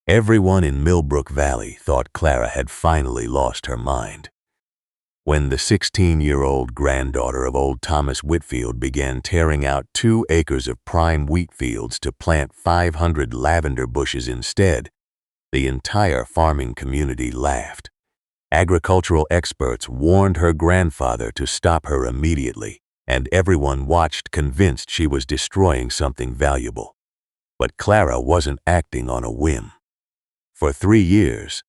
Everyone in Millbrook Valley thought Clara had finally lost her mind. When the 16-year-old granddaughter of old Thomas Whitfield began tearing out 2 acres of prime wheat fields to plant 500 lavender bushes instead, the entire farming community laughed. Agricultural experts warned her grandfather to stop her immediately, and everyone watched convinced she was destroying something valuable. But Clara wasn't acting on a whim. For 3 years,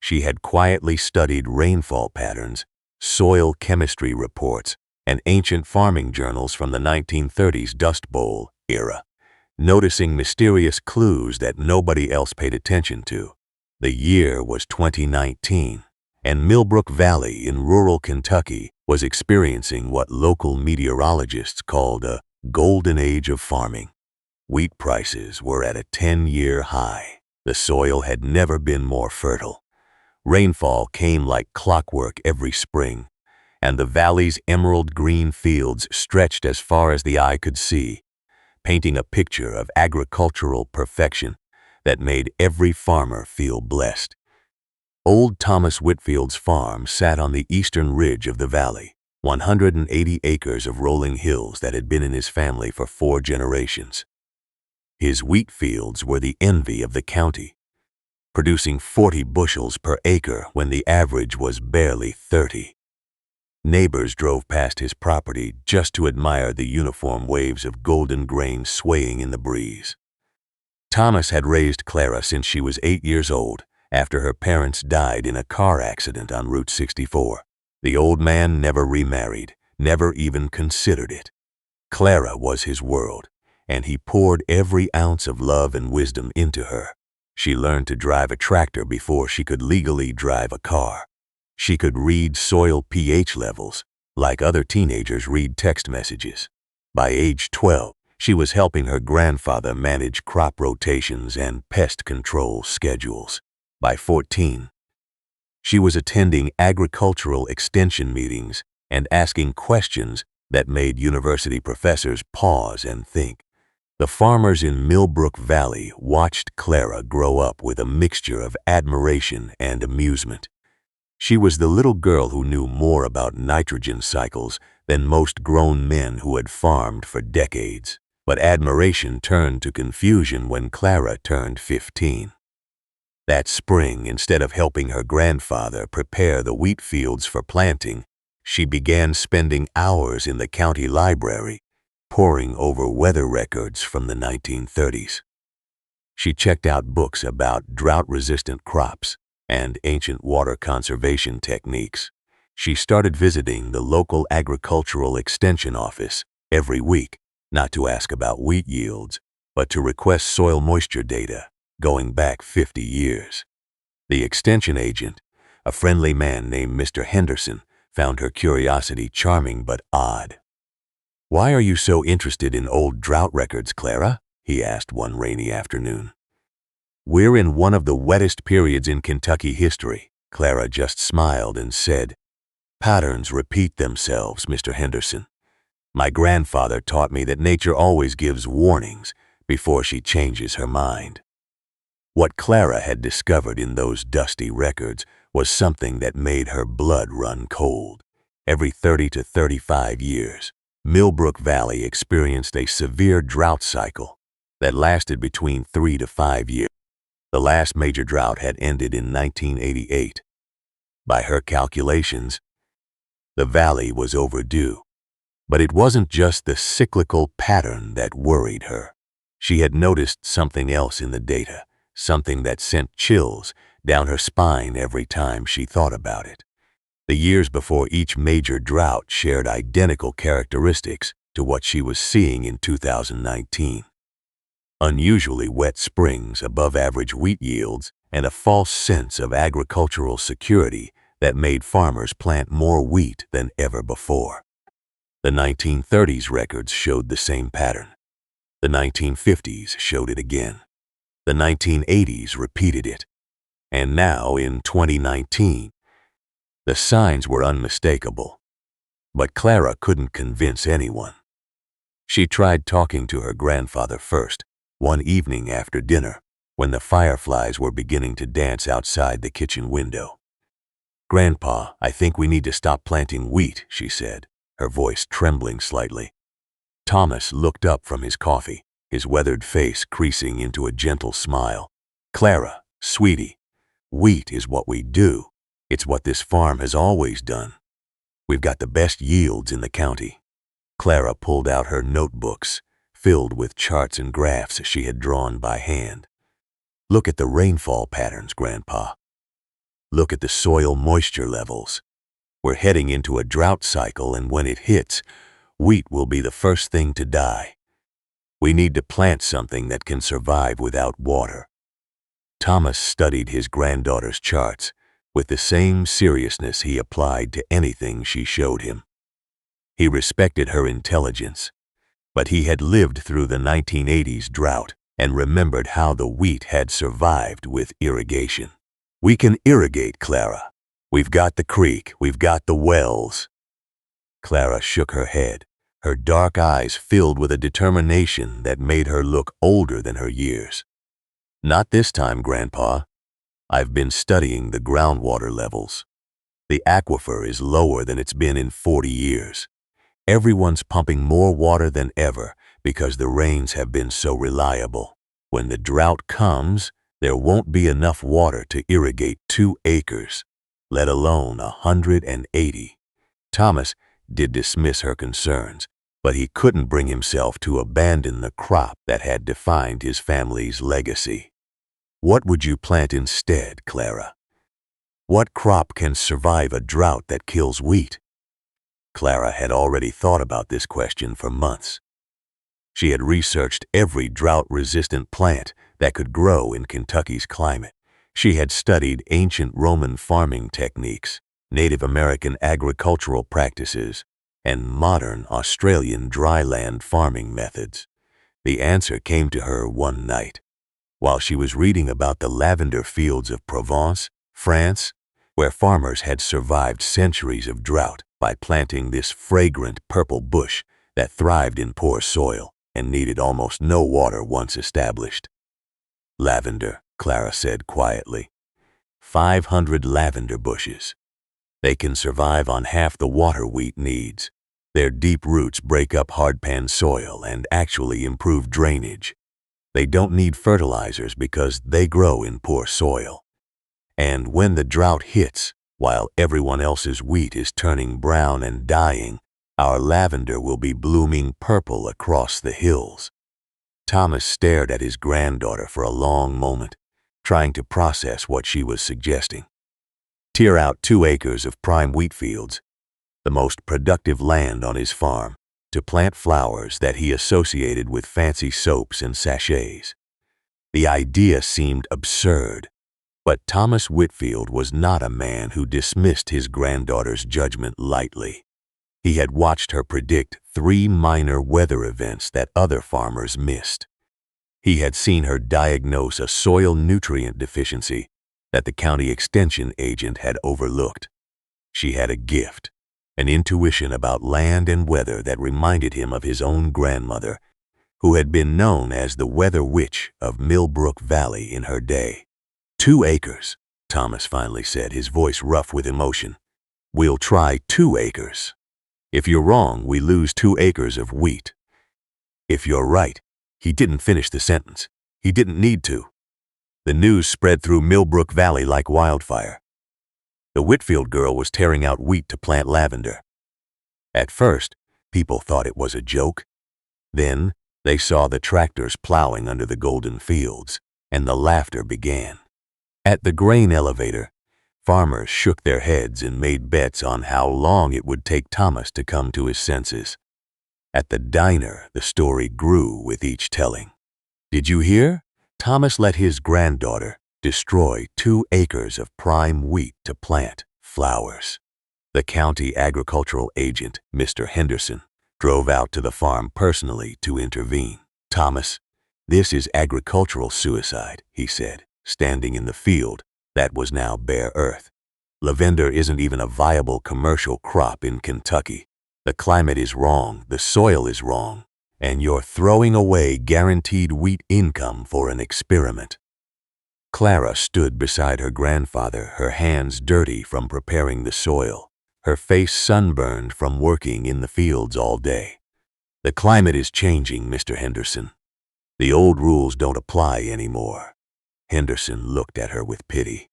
she had quietly studied rainfall patterns, soil chemistry reports, and ancient farming journals from the 1930s Dust Bowl era, noticing mysterious clues that nobody else paid attention to. The year was 2019, and Millbrook Valley in rural Kentucky was experiencing what local meteorologists called a golden age of farming. Wheat prices were at a 10-year high. The soil had never been more fertile. Rainfall came like clockwork every spring, and the valley's emerald green fields stretched as far as the eye could see, painting a picture of agricultural perfection that made every farmer feel blessed. Old Thomas Whitfield's farm sat on the eastern ridge of the valley, 180 acres of rolling hills that had been in his family for 4 generations. His wheat fields were the envy of the county, producing 40 bushels per acre when the average was barely 30. Neighbors drove past his property just to admire the uniform waves of golden grain swaying in the breeze. Thomas had raised Clara since she was 8 years old, after her parents died in a car accident on Route 64. The old man never remarried, never even considered it. Clara was his world, and he poured every ounce of love and wisdom into her. She learned to drive a tractor before she could legally drive a car. She could read soil pH levels, like other teenagers read text messages. By age 12, she was helping her grandfather manage crop rotations and pest control schedules. By 14, she was attending agricultural extension meetings and asking questions that made university professors pause and think. The farmers in Millbrook Valley watched Clara grow up with a mixture of admiration and amusement. She was the little girl who knew more about nitrogen cycles than most grown men who had farmed for decades. But admiration turned to confusion when Clara turned 15. That spring, instead of helping her grandfather prepare the wheat fields for planting, she began spending hours in the county library, poring over weather records from the 1930s. She checked out books about drought-resistant crops and ancient water conservation techniques. She started visiting the local agricultural extension office every week, not to ask about wheat yields, but to request soil moisture data going back 50 years. The extension agent, a friendly man named Mr. Henderson, found her curiosity charming but odd. "Why are you so interested in old drought records, Clara?" he asked one rainy afternoon. "We're in one of the wettest periods in Kentucky history." Clara just smiled and said, "Patterns repeat themselves, Mr. Henderson. My grandfather taught me that nature always gives warnings before she changes her mind." What Clara had discovered in those dusty records was something that made her blood run cold. Every 30 to 35 years, Millbrook Valley experienced a severe drought cycle that lasted between 3 to 5 years. The last major drought had ended in 1988. By her calculations, the valley was overdue. But it wasn't just the cyclical pattern that worried her. She had noticed something else in the data, something that sent chills down her spine every time she thought about it. The years before each major drought shared identical characteristics to what she was seeing in 2019. Unusually wet springs, above-average wheat yields, and a false sense of agricultural security that made farmers plant more wheat than ever before. The 1930s records showed the same pattern. The 1950s showed it again. The 1980s repeated it. And now, in 2019, the signs were unmistakable. But Clara couldn't convince anyone. She tried talking to her grandfather first, one evening after dinner. when the fireflies were beginning to dance outside the kitchen window. "Grandpa, I think we need to stop planting wheat," she said, her voice trembling slightly. Thomas looked up from his coffee, his weathered face creasing into a gentle smile. "Clara, sweetie, wheat is what we do. It's what this farm has always done. We've got the best yields in the county." Clara pulled out her notebooks, filled with charts and graphs she had drawn by hand. "Look at the rainfall patterns, Grandpa. Look at the soil moisture levels. We're heading into a drought cycle, and when it hits, wheat will be the first thing to die. We need to plant something that can survive without water." Thomas studied his granddaughter's charts with the same seriousness he applied to anything she showed him. He respected her intelligence, but he had lived through the 1980s drought and remembered how the wheat had survived with irrigation. "We can irrigate, Clara. We've got the creek, we've got the wells." Clara shook her head, her dark eyes filled with a determination that made her look older than her years. "Not this time, Grandpa. I've been studying the groundwater levels. The aquifer is lower than it's been in 40 years. Everyone's pumping more water than ever because the rains have been so reliable. When the drought comes, there won't be enough water to irrigate 2 acres, let alone 180. Thomas did dismiss her concerns, but he couldn't bring himself to abandon the crop that had defined his family's legacy. "What would you plant instead, Clara? What crop can survive a drought that kills wheat?" Clara had already thought about this question for months. She had researched every drought-resistant plant that could grow in Kentucky's climate. She had studied ancient Roman farming techniques, Native American agricultural practices, and modern Australian dryland farming methods. The answer came to her one night, while she was reading about the lavender fields of Provence, France, where farmers had survived centuries of drought by planting this fragrant purple bush that thrived in poor soil and needed almost no water once established. "Lavender," Clara said quietly. 500 lavender bushes. They can survive on half the water wheat needs. Their deep roots break up hardpan soil and actually improve drainage. They don't need fertilizers because they grow in poor soil. And when the drought hits, while everyone else's wheat is turning brown and dying, our lavender will be blooming purple across the hills." Thomas stared at his granddaughter for a long moment, trying to process what she was suggesting. Tear out 2 acres of prime wheat fields, the most productive land on his farm, to plant flowers that he associated with fancy soaps and sachets. The idea seemed absurd, but Thomas Whitfield was not a man who dismissed his granddaughter's judgment lightly. He had watched her predict 3 minor weather events that other farmers missed. He had seen her diagnose a soil nutrient deficiency that the county extension agent had overlooked. She had a gift, an intuition about land and weather that reminded him of his own grandmother, who had been known as the weather witch of Millbrook Valley in her day. 2 acres, Thomas finally said, his voice rough with emotion. "We'll try 2 acres. If you're wrong, we lose 2 acres of wheat. If you're right," he didn't finish the sentence. He didn't need to. The news spread through Millbrook Valley like wildfire. The Whitfield girl was tearing out wheat to plant lavender. At first, people thought it was a joke. Then, they saw the tractors plowing under the golden fields, and the laughter began. At the grain elevator, farmers shook their heads and made bets on how long it would take Thomas to come to his senses. At the diner, the story grew with each telling. "Did you hear? Thomas let his granddaughter destroy 2 acres of prime wheat to plant flowers." The county agricultural agent, Mr. Henderson, drove out to the farm personally to intervene. "Thomas, this is agricultural suicide," he said, standing in the field that was now bare earth. "Lavender isn't even a viable commercial crop in Kentucky. The climate is wrong, the soil is wrong, and you're throwing away guaranteed wheat income for an experiment." Clara stood beside her grandfather, her hands dirty from preparing the soil, her face sunburned from working in the fields all day. "The climate is changing, Mr. Henderson. The old rules don't apply anymore." Henderson looked at her with pity.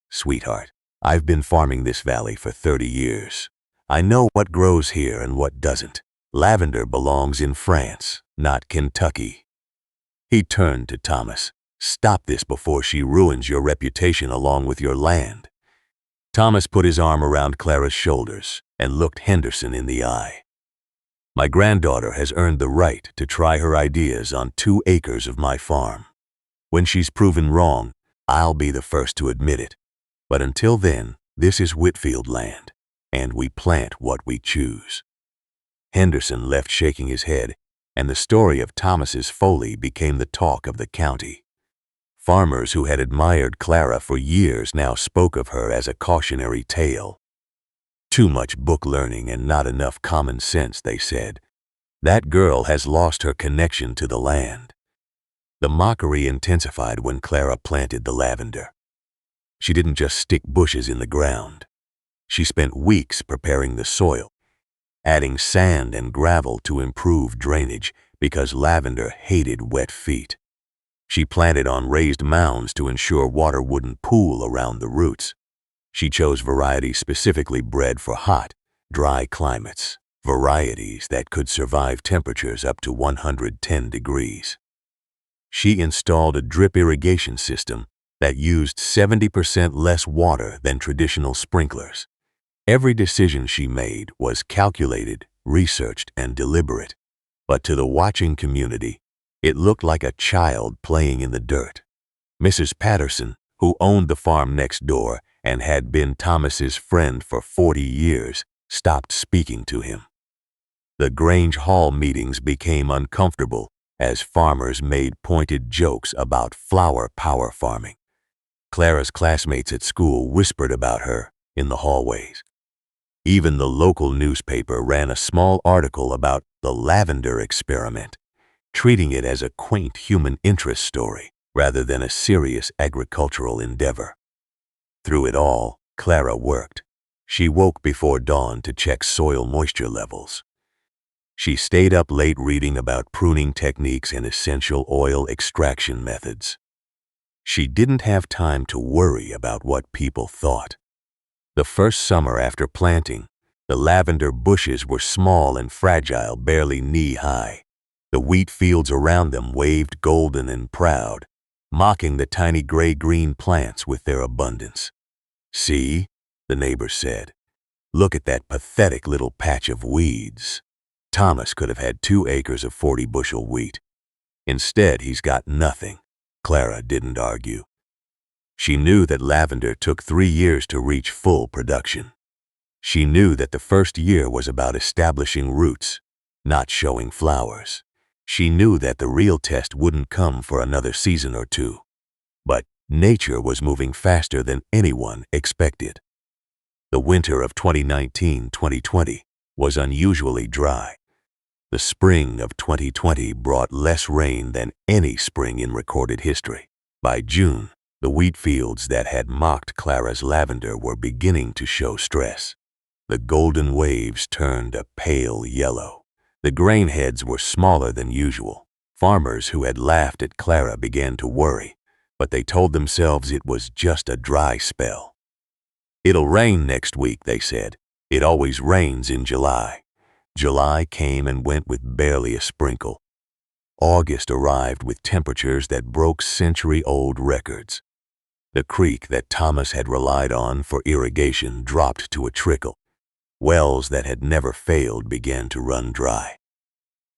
"Sweetheart, I've been farming this valley for 30 years. I know what grows here and what doesn't. Lavender belongs in France, not Kentucky." He turned to Thomas. "Stop this before she ruins your reputation along with your land." Thomas put his arm around Clara's shoulders and looked Henderson in the eye. "My granddaughter has earned the right to try her ideas on 2 acres of my farm. When she's proven wrong, I'll be the first to admit it. But until then, this is Whitfield land, and we plant what we choose." Henderson left shaking his head, and the story of Thomas's folly became the talk of the county. Farmers who had admired Clara for years now spoke of her as a cautionary tale. "Too much book learning and not enough common sense," they said. "That girl has lost her connection to the land." The mockery intensified when Clara planted the lavender. She didn't just stick bushes in the ground. She spent weeks preparing the soil, adding sand and gravel to improve drainage because lavender hated wet feet. She planted on raised mounds to ensure water wouldn't pool around the roots. She chose varieties specifically bred for hot, dry climates, varieties that could survive temperatures up to 110 degrees. She installed a drip irrigation system that used 70% less water than traditional sprinklers. Every decision she made was calculated, researched, and deliberate. But to the watching community, it looked like a child playing in the dirt. Mrs. Patterson, who owned the farm next door and had been Thomas's friend for 40 years, stopped speaking to him. The Grange Hall meetings became uncomfortable as farmers made pointed jokes about flower power farming. Clara's classmates at school whispered about her in the hallways. Even the local newspaper ran a small article about the lavender experiment, treating it as a quaint human interest story rather than a serious agricultural endeavor. Through it all, Clara worked. She woke before dawn to check soil moisture levels. She stayed up late reading about pruning techniques and essential oil extraction methods. She didn't have time to worry about what people thought. The first summer after planting, the lavender bushes were small and fragile, barely knee-high. The wheat fields around them waved golden and proud, mocking the tiny gray-green plants with their abundance. "See," the neighbors said, "look at that pathetic little patch of weeds. Thomas could have had 2 acres of 40-bushel wheat. Instead, he's got nothing." Clara didn't argue. She knew that lavender took 3 years to reach full production. She knew that the first year was about establishing roots, not showing flowers. She knew that the real test wouldn't come for another season or 2. But nature was moving faster than anyone expected. The winter of 2019-2020 was unusually dry. The spring of 2020 brought less rain than any spring in recorded history. By June, the wheat fields that had mocked Clara's lavender were beginning to show stress. The golden waves turned a pale yellow. The grain heads were smaller than usual. Farmers who had laughed at Clara began to worry, but they told themselves it was just a dry spell. "It'll rain next week," they said. "It always rains in July." July came and went with barely a sprinkle. August arrived with temperatures that broke century-old records. The creek that Thomas had relied on for irrigation dropped to a trickle. Wells that had never failed began to run dry.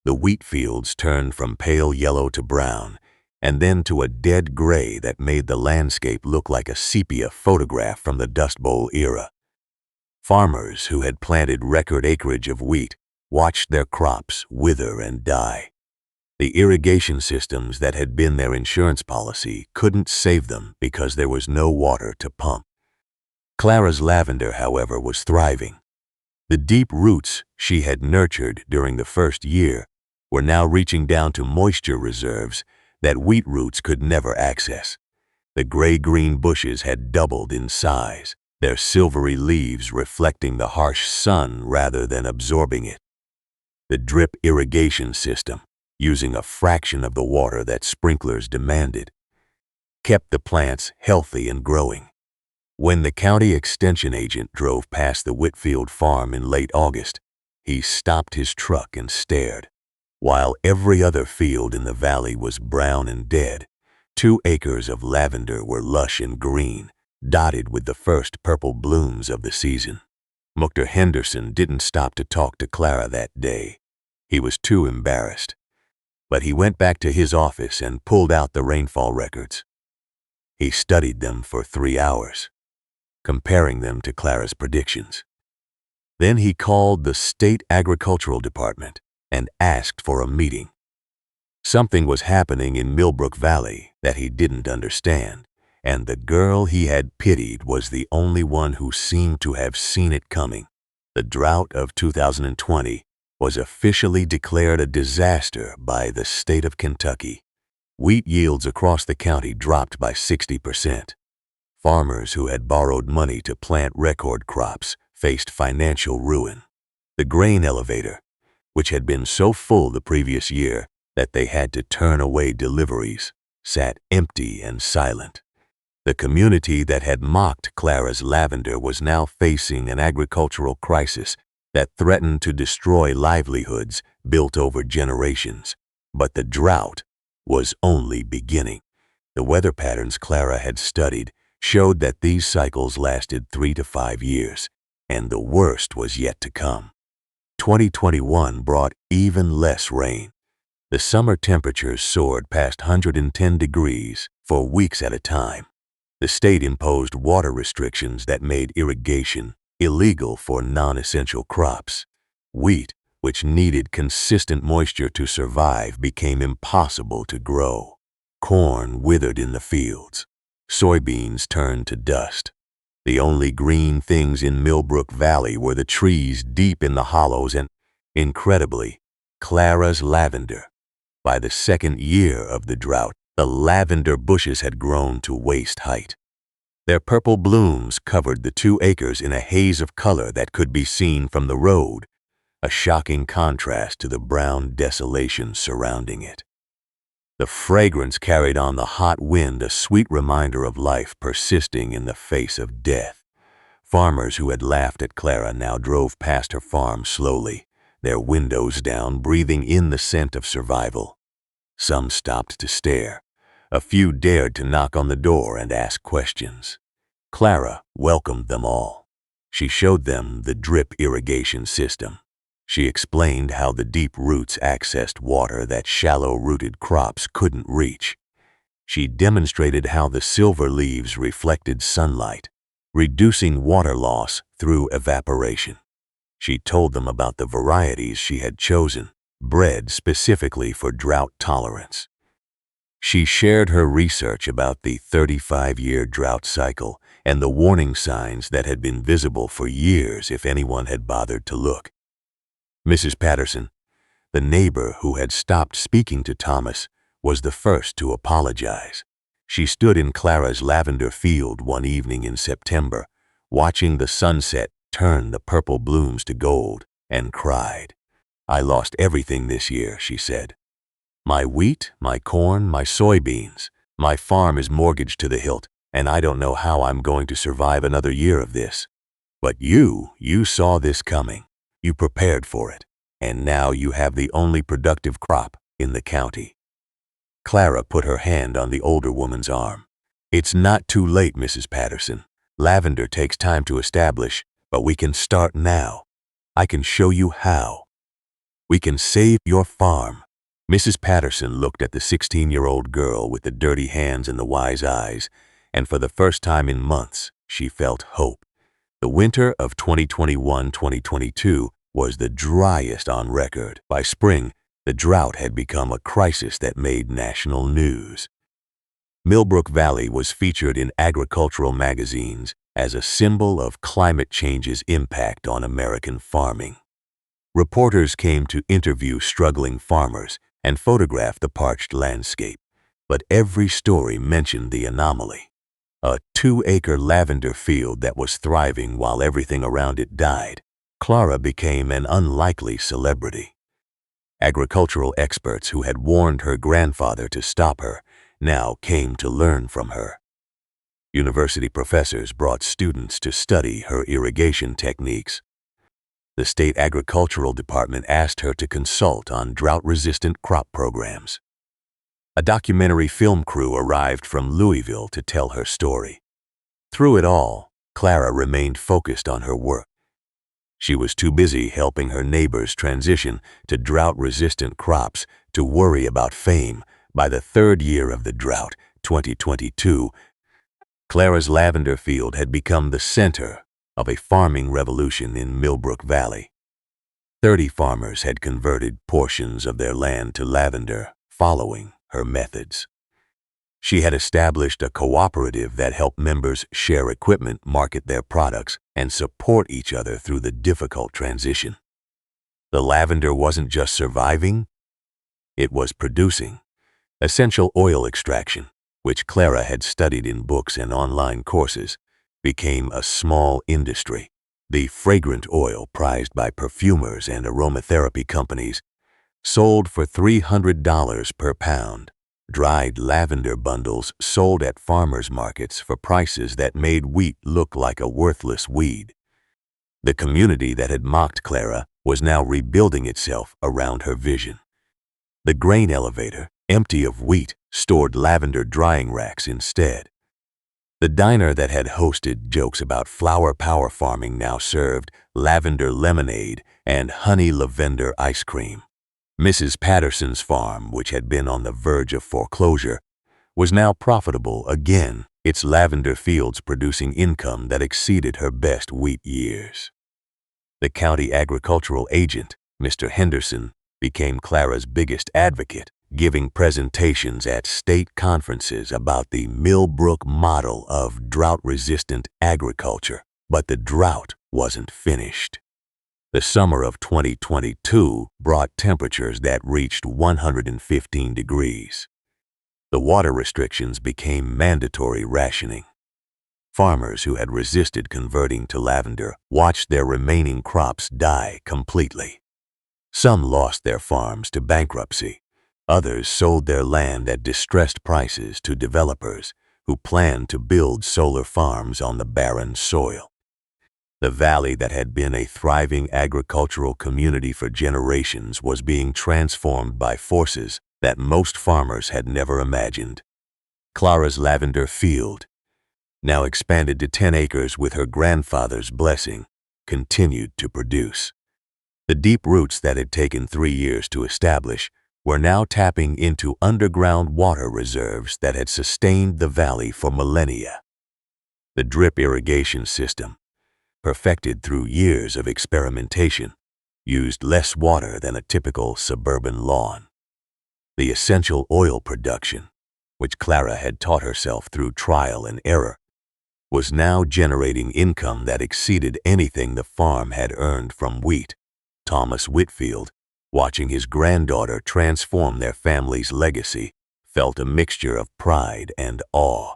The wheat fields turned from pale yellow to brown, and then to a dead gray that made the landscape look like a sepia photograph from the Dust Bowl era. Farmers who had planted record acreage of wheat watched their crops wither and die. The irrigation systems that had been their insurance policy couldn't save them because there was no water to pump. Clara's lavender, however, was thriving. The deep roots she had nurtured during the first year were now reaching down to moisture reserves that wheat roots could never access. The gray-green bushes had doubled in size, their silvery leaves reflecting the harsh sun rather than absorbing it. The drip irrigation system, using a fraction of the water that sprinklers demanded, kept the plants healthy and growing. When the county extension agent drove past the Whitfield Farm in late August, he stopped his truck and stared. While every other field in the valley was brown and dead, 2 acres of lavender were lush and green, dotted with the first purple blooms of the season. Mr. Henderson didn't stop to talk to Clara that day. He was too embarrassed. But he went back to his office and pulled out the rainfall records. He studied them for 3 hours, comparing them to Clara's predictions. Then he called the state agricultural department and asked for a meeting. Something was happening in Millbrook Valley that he didn't understand, and the girl he had pitied was the only one who seemed to have seen it coming. The drought of 2020 was officially declared a disaster by the state of Kentucky. Wheat yields across the county dropped by 60%. Farmers who had borrowed money to plant record crops faced financial ruin. The grain elevator, which had been so full the previous year that they had to turn away deliveries, sat empty and silent. The community that had mocked Clara's lavender was now facing an agricultural crisis that threatened to destroy livelihoods built over generations. But the drought was only beginning. The weather patterns Clara had studied showed that these cycles lasted 3 to 5 years, and the worst was yet to come. 2021 brought even less rain. The summer temperatures soared past 110 degrees for weeks at a time. The state imposed water restrictions that made irrigation illegal for non-essential crops. Wheat, which needed consistent moisture to survive, became impossible to grow. Corn withered in the fields. Soybeans turned to dust. The only green things in Millbrook Valley were the trees deep in the hollows and, incredibly, Clara's lavender. By the second year of the drought, the lavender bushes had grown to waist height. Their purple blooms covered the 2 acres in a haze of color that could be seen from the road, a shocking contrast to the brown desolation surrounding it. The fragrance carried on the hot wind, a sweet reminder of life persisting in the face of death. Farmers who had laughed at Clara now drove past her farm slowly, their windows down, breathing in the scent of survival. Some stopped to stare. A few dared to knock on the door and ask questions. Clara welcomed them all. She showed them the drip irrigation system. She explained how the deep roots accessed water that shallow-rooted crops couldn't reach. She demonstrated how the silver leaves reflected sunlight, reducing water loss through evaporation. She told them about the varieties she had chosen, bred specifically for drought tolerance. She shared her research about the 35-year drought cycle and the warning signs that had been visible for years if anyone had bothered to look. Mrs. Patterson, the neighbor who had stopped speaking to Thomas, was the first to apologize. She stood in Clara's lavender field one evening in September, watching the sunset turn the purple blooms to gold, and cried. "I lost everything this year," she said. "My wheat, my corn, my soybeans. My farm is mortgaged to the hilt, and I don't know how I'm going to survive another year of this. But you saw this coming. You prepared for it, and now you have the only productive crop in the county." Clara put her hand on the older woman's arm. "It's not too late, Mrs. Patterson. Lavender takes time to establish, but we can start now. I can show you how. We can save your farm." Mrs. Patterson looked at the 16-year-old girl with the dirty hands and the wise eyes, and for the first time in months, she felt hope. The winter of 2021-2022 was the driest on record. By spring, the drought had become a crisis that made national news. Millbrook Valley was featured in agricultural magazines as a symbol of climate change's impact on American farming. Reporters came to interview struggling farmers and photograph the parched landscape. But every story mentioned the anomaly. A 2-acre lavender field that was thriving while everything around it died. Clara became an unlikely celebrity. Agricultural experts who had warned her grandfather to stop her now came to learn from her. University professors brought students to study her irrigation techniques. The state agricultural department asked her to consult on drought-resistant crop programs. A documentary film crew arrived from Louisville to tell her story. Through it all, Clara remained focused on her work. She was too busy helping her neighbors transition to drought-resistant crops to worry about fame. By the third year of the drought, 2022, Clara's lavender field had become the center of a farming revolution in Millbrook Valley. 30 farmers had converted portions of their land to lavender, following her methods. She had established a cooperative that helped members share equipment, market their products, and support each other through the difficult transition. The lavender wasn't just surviving, it was producing. Essential oil extraction, which Clara had studied in books and online courses, became a small industry. The fragrant oil prized by perfumers and aromatherapy companies sold for $300 per pound. Dried lavender bundles sold at farmers markets for prices that made wheat look like a worthless weed. The community that had mocked Clara was now rebuilding itself around her vision. The grain elevator, empty of wheat, stored lavender drying racks instead. The diner that had hosted jokes about flower power farming now served lavender lemonade and honey lavender ice cream. Mrs. Patterson's farm, which had been on the verge of foreclosure, was now profitable again, its lavender fields producing income that exceeded her best wheat years. The county agricultural agent, Mr. Henderson, became Clara's biggest advocate, giving presentations at state conferences about the Millbrook model of drought-resistant agriculture. But the drought wasn't finished. The summer of 2022 brought temperatures that reached 115 degrees. The water restrictions became mandatory rationing. Farmers who had resisted converting to lavender watched their remaining crops die completely. Some lost their farms to bankruptcy. Others sold their land at distressed prices to developers who planned to build solar farms on the barren soil. The valley that had been a thriving agricultural community for generations was being transformed by forces that most farmers had never imagined. Clara's lavender field, now expanded to 10 acres with her grandfather's blessing, continued to produce. The deep roots that had taken 3 years to establish were now tapping into underground water reserves that had sustained the valley for millennia. The drip irrigation system, perfected through years of experimentation, used less water than a typical suburban lawn. The essential oil production, which Clara had taught herself through trial and error, was now generating income that exceeded anything the farm had earned from wheat. Thomas Whitfield, watching his granddaughter transform their family's legacy, felt a mixture of pride and awe.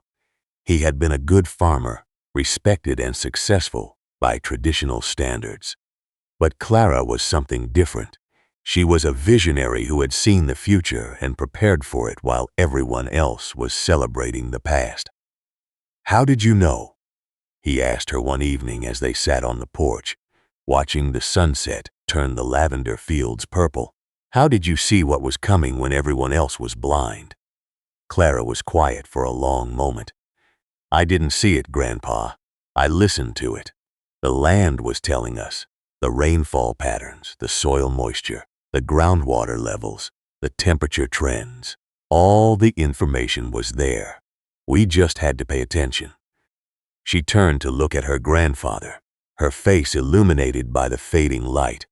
He had been a good farmer, respected and successful by traditional standards. But Clara was something different. She was a visionary who had seen the future and prepared for it while everyone else was celebrating the past. "How did you know?" he asked her one evening as they sat on the porch, watching the sunset turn the lavender fields purple. "How did you see what was coming when everyone else was blind?" Clara was quiet for a long moment. "I didn't see it, Grandpa. I listened to it. The land was telling us. The rainfall patterns, the soil moisture, the groundwater levels, the temperature trends. All the information was there. We just had to pay attention." She turned to look at her grandfather, her face illuminated by the fading light.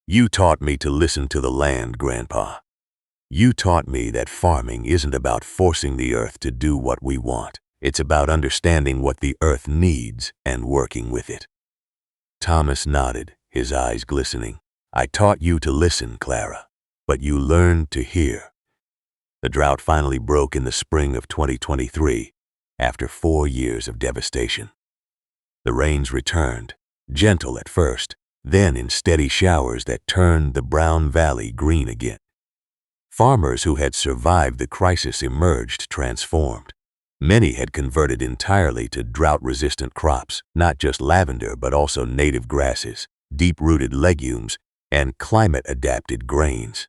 "You taught me to listen to the land, Grandpa. You taught me that farming isn't about forcing the earth to do what we want. It's about understanding what the earth needs and working with it." Thomas nodded, his eyes glistening. "I taught you to listen, Clara, but you learned to hear. The drought finally broke in the spring of 2023, after 4 years of devastation. The rains returned, gentle at first, then in steady showers that turned the brown valley green again. Farmers who had survived the crisis emerged transformed. Many had converted entirely to drought-resistant crops, not just lavender but also native grasses, deep-rooted legumes, and climate-adapted grains.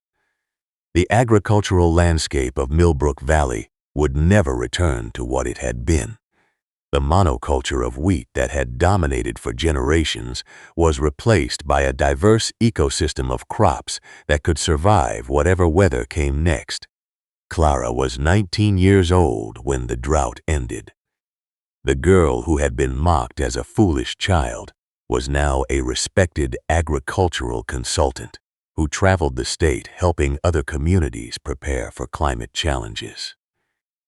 The agricultural landscape of Millbrook Valley would never return to what it had been. The monoculture of wheat that had dominated for generations was replaced by a diverse ecosystem of crops that could survive whatever weather came next. Clara was 19 years old when the drought ended. The girl who had been mocked as a foolish child was now a respected agricultural consultant who traveled the state helping other communities prepare for climate challenges.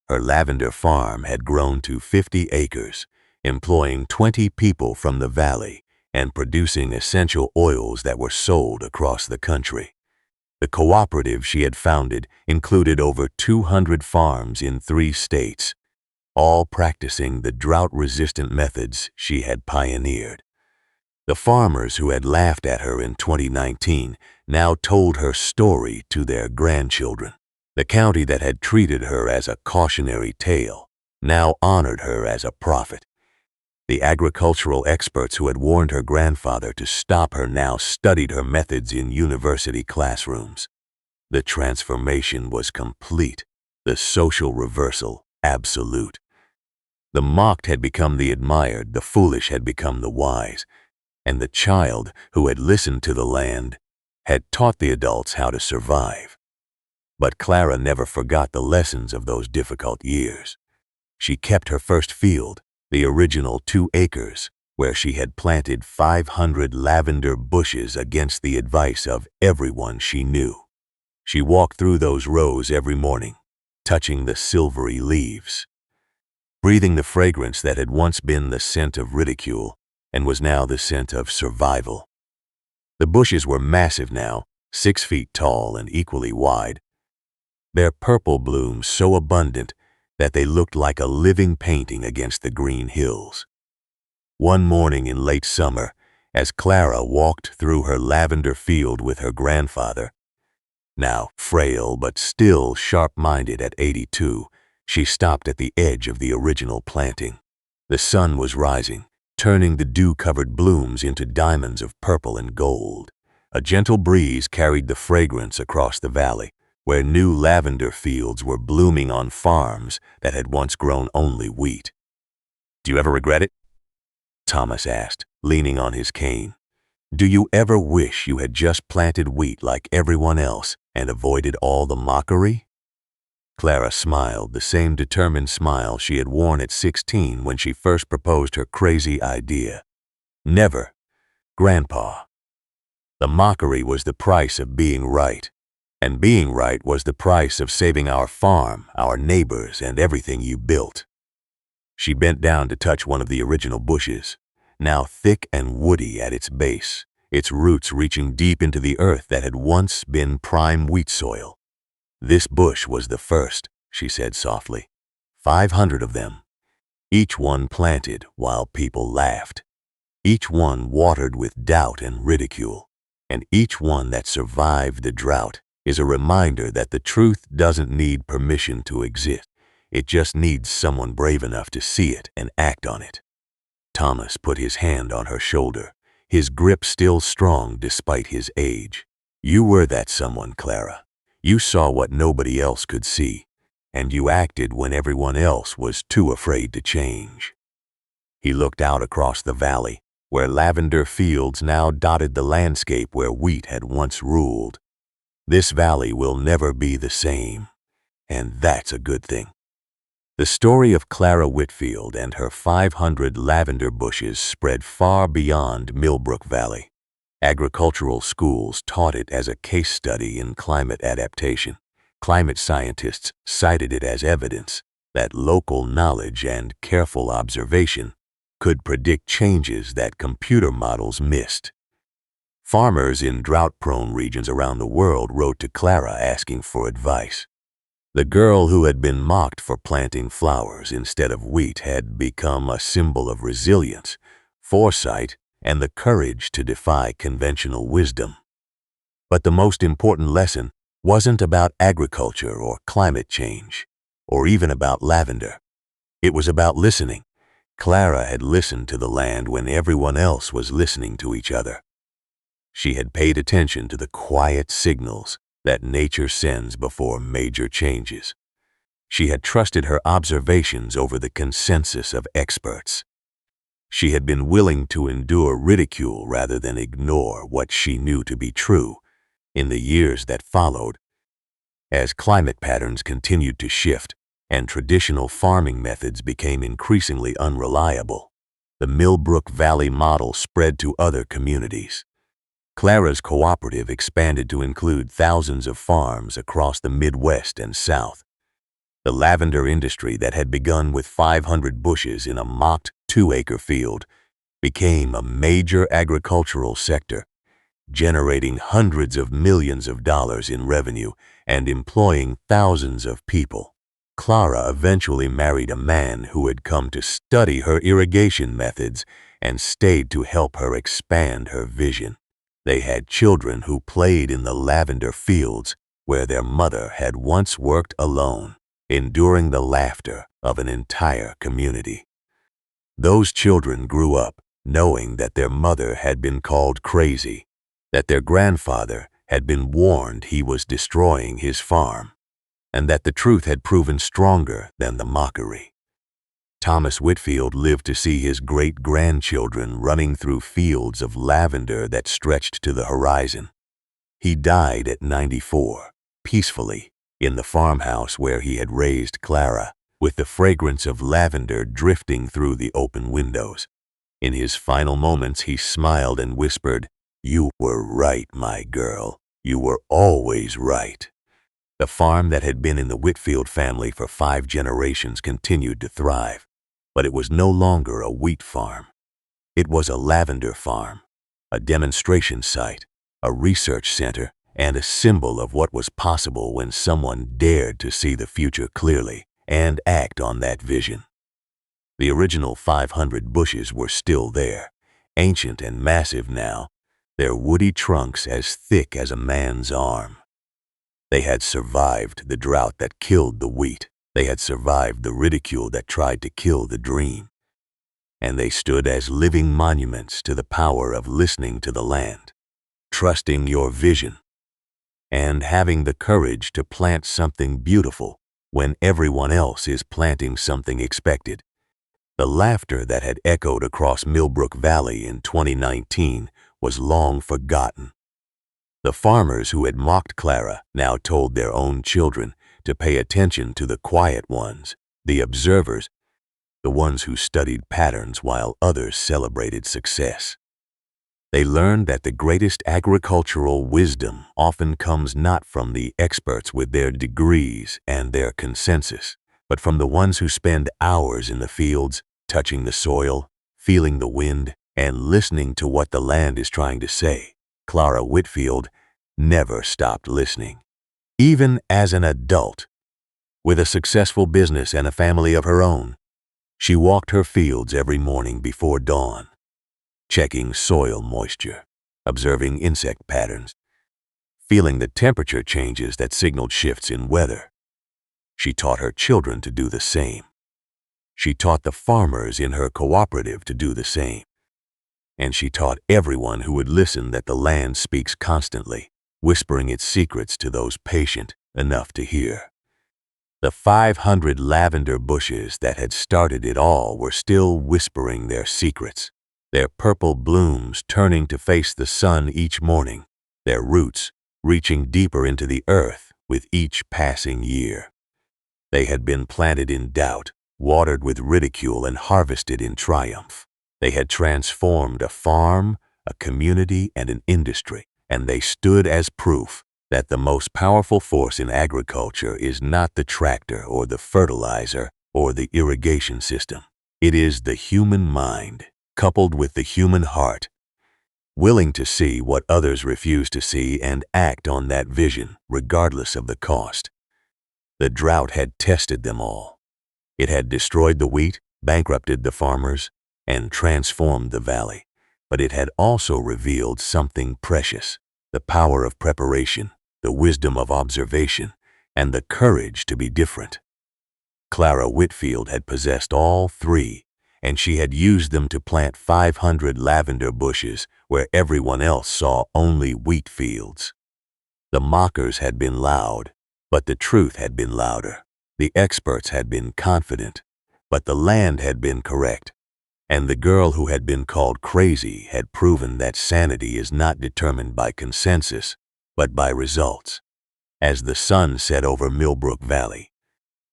Her lavender farm had grown to 50 acres, employing 20 people from the valley and producing essential oils that were sold across the country. The cooperative she had founded included over 200 farms in 3 states, all practicing the drought-resistant methods she had pioneered. The farmers who had laughed at her in 2019 now told her story to their grandchildren. The county that had treated her as a cautionary tale now honored her as a prophet. The agricultural experts who had warned her grandfather to stop her now studied her methods in university classrooms. The transformation was complete, the social reversal absolute. The mocked had become the admired, the foolish had become the wise, and the child who had listened to the land had taught the adults how to survive. But Clara never forgot the lessons of those difficult years. She kept her first field, the original 2 acres, where she had planted 500 lavender bushes against the advice of everyone she knew. She walked through those rows every morning, touching the silvery leaves, breathing the fragrance that had once been the scent of ridicule and was now the scent of survival. The bushes were massive now, 6 feet tall and equally wide, their purple blooms so abundant that they looked like a living painting against the green hills. One morning in late summer, as Clara walked through her lavender field with her grandfather, now frail but still sharp-minded at 82, she stopped at the edge of the original planting. The sun was rising, turning the dew-covered blooms into diamonds of purple and gold. A gentle breeze carried the fragrance across the valley, where new lavender fields were blooming on farms that had once grown only wheat. "Do you ever regret it?" Thomas asked, leaning on his cane. "Do you ever wish you had just planted wheat like everyone else and avoided all the mockery?" Clara smiled, the same determined smile she had worn at 16 when she first proposed her crazy idea. "Never, Grandpa. The mockery was the price of being right. And being right was the price of saving our farm, our neighbors, and everything you built." She bent down to touch one of the original bushes, now thick and woody at its base, its roots reaching deep into the earth that had once been prime wheat soil. "This bush was the first," she said softly. 500 of them, each one planted while people laughed, each one watered with doubt and ridicule, and each one that survived the drought is a reminder that the truth doesn't need permission to exist. It just needs someone brave enough to see it and act on it. Thomas put his hand on her shoulder, his grip still strong despite his age. "You were that someone, Clara. You saw what nobody else could see, and you acted when everyone else was too afraid to change." He looked out across the valley, where lavender fields now dotted the landscape where wheat had once ruled. This valley will never be the same, and that's a good thing. The story of Clara Whitfield and her 500 lavender bushes spread far beyond Millbrook Valley. Agricultural schools taught it as a case study in climate adaptation. Climate scientists cited it as evidence that local knowledge and careful observation could predict changes that computer models missed. Farmers in drought-prone regions around the world wrote to Clara asking for advice. The girl who had been mocked for planting flowers instead of wheat had become a symbol of resilience, foresight, and the courage to defy conventional wisdom. But the most important lesson wasn't about agriculture or climate change, or even about lavender. It was about listening. Clara had listened to the land when everyone else was listening to each other. She had paid attention to the quiet signals that nature sends before major changes. She had trusted her observations over the consensus of experts. She had been willing to endure ridicule rather than ignore what she knew to be true. In the years that followed, as climate patterns continued to shift and traditional farming methods became increasingly unreliable, the Millbrook Valley model spread to other communities. Clara's cooperative expanded to include thousands of farms across the Midwest and South. The lavender industry that had begun with 500 bushes in a mocked 2-acre field became a major agricultural sector, generating hundreds of millions of dollars in revenue and employing thousands of people. Clara eventually married a man who had come to study her irrigation methods and stayed to help her expand her vision. They had children who played in the lavender fields where their mother had once worked alone, enduring the laughter of an entire community. Those children grew up knowing that their mother had been called crazy, that their grandfather had been warned he was destroying his farm, and that the truth had proven stronger than the mockery. Thomas Whitfield lived to see his great-grandchildren running through fields of lavender that stretched to the horizon. He died at 94, peacefully, in the farmhouse where he had raised Clara, with the fragrance of lavender drifting through the open windows. In his final moments, he smiled and whispered, "You were right, my girl. You were always right." The farm that had been in the Whitfield family for 5 generations continued to thrive, but it was no longer a wheat farm. It was a lavender farm, a demonstration site, a research center, and a symbol of what was possible when someone dared to see the future clearly and act on that vision. The original 500 bushes were still there, ancient and massive now, their woody trunks as thick as a man's arm. They had survived the drought that killed the wheat. They had survived the ridicule that tried to kill the dream. And they stood as living monuments to the power of listening to the land, trusting your vision, and having the courage to plant something beautiful when everyone else is planting something expected. The laughter that had echoed across Millbrook Valley in 2019 was long forgotten. The farmers who had mocked Clara now told their own children to pay attention to the quiet ones, the observers, the ones who studied patterns while others celebrated success. They learned that the greatest agricultural wisdom often comes not from the experts with their degrees and their consensus, but from the ones who spend hours in the fields, touching the soil, feeling the wind, and listening to what the land is trying to say. Clara Whitfield never stopped listening. Even as an adult, with a successful business and a family of her own, she walked her fields every morning before dawn, checking soil moisture, observing insect patterns, feeling the temperature changes that signaled shifts in weather. She taught her children to do the same. She taught the farmers in her cooperative to do the same. And she taught everyone who would listen that the land speaks constantly, whispering its secrets to those patient enough to hear. The 500 lavender bushes that had started it all were still whispering their secrets, their purple blooms turning to face the sun each morning, their roots reaching deeper into the earth with each passing year. They had been planted in doubt, watered with ridicule, and harvested in triumph. They had transformed a farm, a community, and an industry, and they stood as proof that the most powerful force in agriculture is not the tractor or the fertilizer or the irrigation system. It is the human mind, coupled with the human heart, willing to see what others refuse to see and act on that vision regardless of the cost. The drought had tested them all. It had destroyed the wheat, bankrupted the farmers, and transformed the valley. But it had also revealed something precious: the power of preparation, the wisdom of observation, and the courage to be different. Clara Whitfield had possessed all three, and she had used them to plant 500 lavender bushes where everyone else saw only wheat fields. The mockers had been loud, but the truth had been louder. The experts had been confident, but the land had been correct. And the girl who had been called crazy had proven that sanity is not determined by consensus, but by results. As the sun set over Millbrook Valley,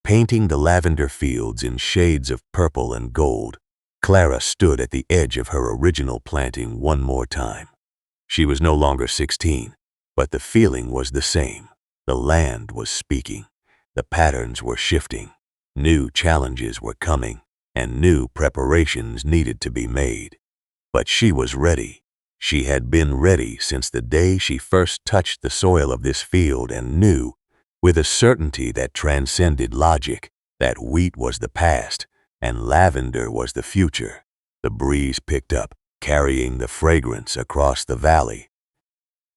painting the lavender fields in shades of purple and gold, Clara stood at the edge of her original planting one more time. She was no longer 16, but the feeling was the same. The land was speaking. The patterns were shifting. New challenges were coming, and new preparations needed to be made. But she was ready. She had been ready since the day she first touched the soil of this field and knew, with a certainty that transcended logic, that wheat was the past and lavender was the future. The breeze picked up, carrying the fragrance across the valley,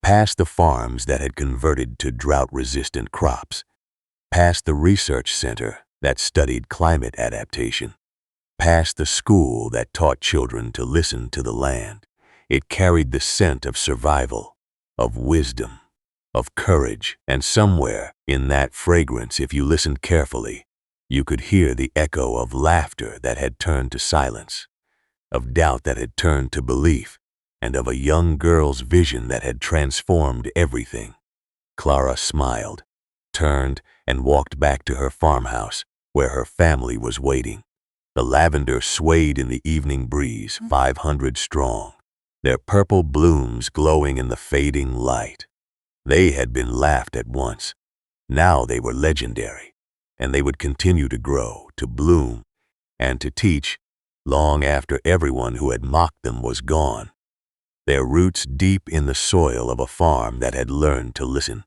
past the farms that had converted to drought-resistant crops, past the research center that studied climate adaptation, past the school that taught children to listen to the land. It carried the scent of survival, of wisdom, of courage, and somewhere in that fragrance, if you listened carefully, you could hear the echo of laughter that had turned to silence, of doubt that had turned to belief, and of a young girl's vision that had transformed everything. Clara smiled, turned, and walked back to her farmhouse, where her family was waiting. The lavender swayed in the evening breeze, 500 strong, their purple blooms glowing in the fading light. They had been laughed at once. Now they were legendary, and they would continue to grow, to bloom, and to teach long after everyone who had mocked them was gone. Their roots deep in the soil of a farm that had learned to listen,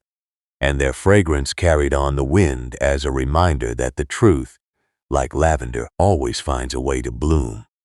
and their fragrance carried on the wind as a reminder that the truth, like lavender, always finds a way to bloom.